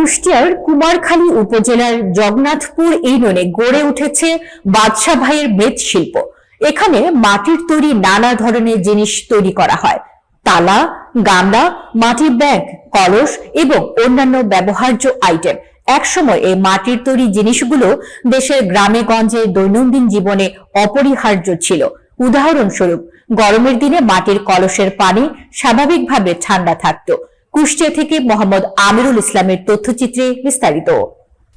কুষ্টিয়ার কুমারখালী উপজেলার জগন্নাথপুর ইউনিয়নে গড়ে উঠেছে বাদশা ভাইয়ের মৃৎশিল্প। এখানে মাটির তৈরি নানা ধরনের জিনিস তৈরি করা হয়। তালা, গামলা, মাটির ব্যাগ, কলস এবং অন্যান্য ব্যবহার্য আইটেম। একসময় এই মাটির তৈরি জিনিসগুলো দেশের গ্রামে গঞ্জে দৈনন্দিন জীবনে অপরিহার্য ছিল। উদাহরণস্বরূপ, গরমের দিনে মাটির কলসের পানি স্বাভাবিকভাবে ঠান্ডা থাকতো। কুষ্টিয়া থেকে মোহাম্মদ আমিরুল ইসলামের তথ্যচিত্রে বিস্তারিত।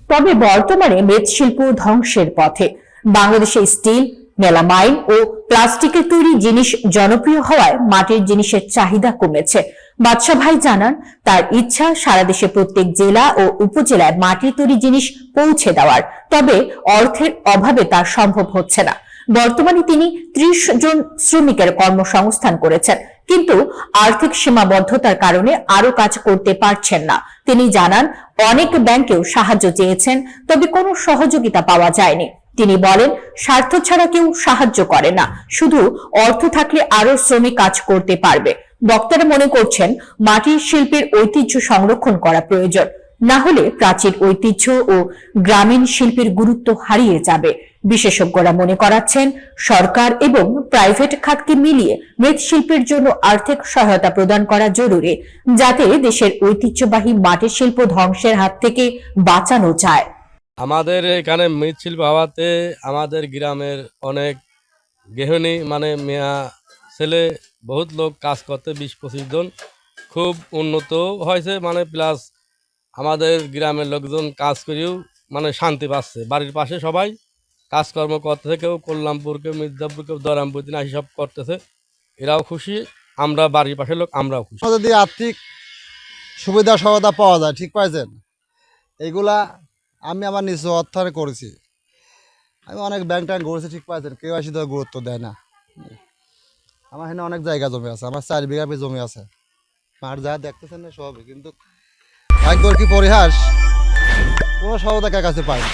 তবে বর্তমানে মৃৎশিল্প ধ্বংসের পথে। বাংলাদেশে স্টিল, মেলামাইন ও প্লাস্টিকের তৈরি জিনিস জনপ্রিয় হওয়ায় মাটির জিনিসের চাহিদা কমেছে। বাদশা ভাই জানান, তার ইচ্ছা সারা দেশে প্রত্যেক জেলা ও উপজেলায় মাটির তৈরি জিনিস পৌঁছে দেওয়ার, তবে অর্থের অভাবে তা সম্ভব হচ্ছে না। বর্তমানে তিনি 30 জন শ্রমিকের কর্মসংস্থান করেছেন, কিন্তু আর্থিক সীমাবদ্ধতার কারণে আরো কাজ করতে পারছেন না। তিনি জানান, অনেক ব্যাংকেও সাহায্য চেয়েছেন, তবে কোনো সহযোগিতা পাওয়া যায়নি। তিনি বলেন, স্বার্থ ছাড়া কেউ সাহায্য করে না, শুধু অর্থ থাকলে আরো শ্রমিক কাজ করতে পারবে। বক্তারা মনে করছেন, মাটির শিল্পের ঐতিহ্য সংরক্ষণ করা প্রয়োজন, না হলে প্রাচীন ঐতিহ্য ও গ্রামীণ শিল্পের গুরুত্ব হারিয়ে যাবে। বিশেষজ্ঞরা মনে করাচ্ছেন, সরকার এবং প্রাইভেট খাতকে মিলিয়ে মৃৎশিল্পের জন্য আর্থিক সহায়তা প্রদান করা জরুরি, যাতে দেশের ঐতিহ্যবাহী মাটির শিল্প ধ্বংসের হাত থেকে বাঁচানো যায়। আমাদের এখানে মৃৎশিল্প হওয়াতে আমাদের গ্রামের অনেক গৃহিণী মেয়া ছেলে বহুত লোক কাজ করতে 20-25 জন খুব উন্নত হয়েছে, প্লাস আমাদের গ্রামের লোকজন কাজ করেও শান্তি পাচ্ছে। বাড়ির পাশে সবাই কাজকর্ম করতেছে, কেউ কল্যাণপুর, কেউ মির্জাপুর, কেউ দরামপুর দিন আসি সব করতেছে। এরাও খুশি, আমরা বাড়ির পাশের লোক আমরাও খুশি। যদি আর্থিক সুবিধা সহায়তা পাওয়া যায়, ঠিক পাইছেন, এইগুলা আমি আমার নিজ অর্থায়নে করেছি। আমি অনেক ব্যাংক ট্যাঙ্ক করেছি, ঠিক পাইছেন, কেউ আসি তো গুরুত্ব দেয় না। আমার এখানে অনেক জায়গা জমি আছে, আমার 4 বিঘা জমি আছে, মাঠ যা দেখতেছেন না সবই, কিন্তু ভাগ্যর কি পরিহাস, কোনো সহায়তা কাছে পাই না।